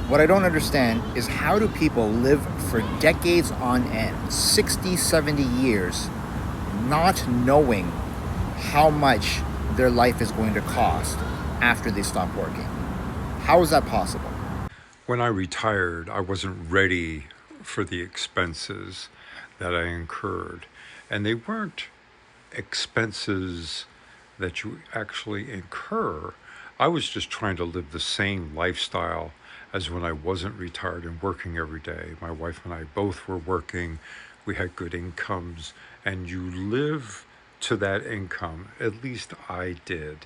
What I don't understand is how do people live for decades on end, 60, 70 years, not knowing how much their life is going to cost after they stop working? How is that possible? When I retired, I wasn't ready for the expenses that I incurred. And they weren't expenses that you actually incur. I was just trying to live the same lifestyle as when I wasn't retired and working every day. My wife and I both were working. We had good incomes, and you live to that income. At least I did.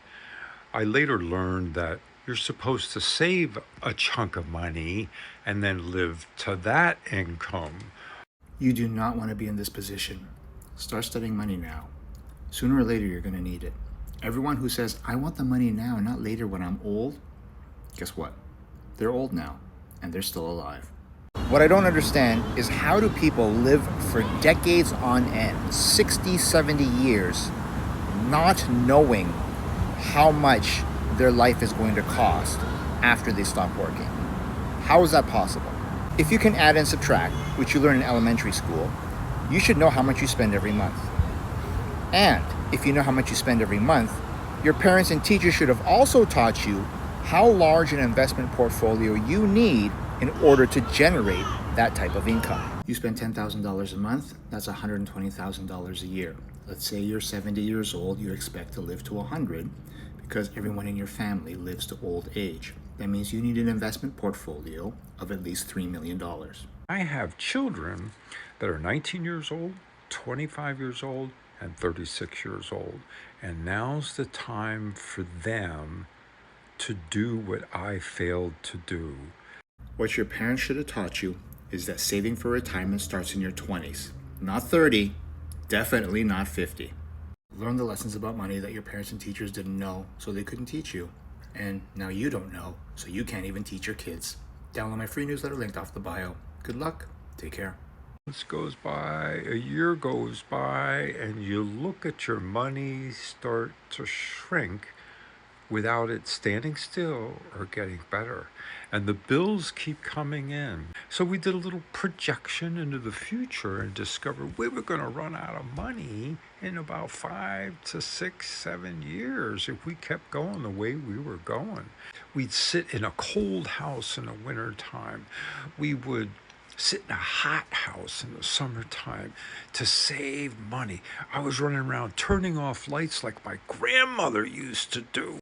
I later learned that you're supposed to save a chunk of money and then live to that income. You do not want to be in this position. Start studying money now. Sooner or later, you're going to need it. Everyone who says, I want the money now, not later when I'm old, guess what? They're old now, and they're still alive. What I don't understand is how do people live for decades on end, 60, 70 years, not knowing how much their life is going to cost after they stop working? How is that possible? If you can add and subtract, which you learn in elementary school, you should know how much you spend every month. And if you know how much you spend every month, your parents and teachers should have also taught you how large an investment portfolio you need in order to generate that type of income. You spend $10,000 a month, that's $120,000 a year. Let's say you're 70 years old, you expect to live to 100 because everyone in your family lives to old age. That means you need an investment portfolio of at least $3 million. I have children that are 19 years old, 25 years old, and 36 years old. And now's the time for them to do what I failed to do. What your parents should have taught you is that saving for retirement starts in your 20s, not 30, definitely not 50. Learn the lessons about money that your parents and teachers didn't know, so they couldn't teach you. And now you don't know, so you can't even teach your kids. Download my free newsletter linked off the bio. Good luck. Take care. Months goes by, a year goes by, and you look at your money start to shrink without it standing still or getting better. And the bills keep coming in. So we did a little projection into the future and discovered we were going to run out of money in about 5 to 6, 7 years if we kept going the way we were going. We'd sit in a cold house in the wintertime. We would sit in a hot house in the summertime to save money. I was running around turning off lights like my grandmother used to do.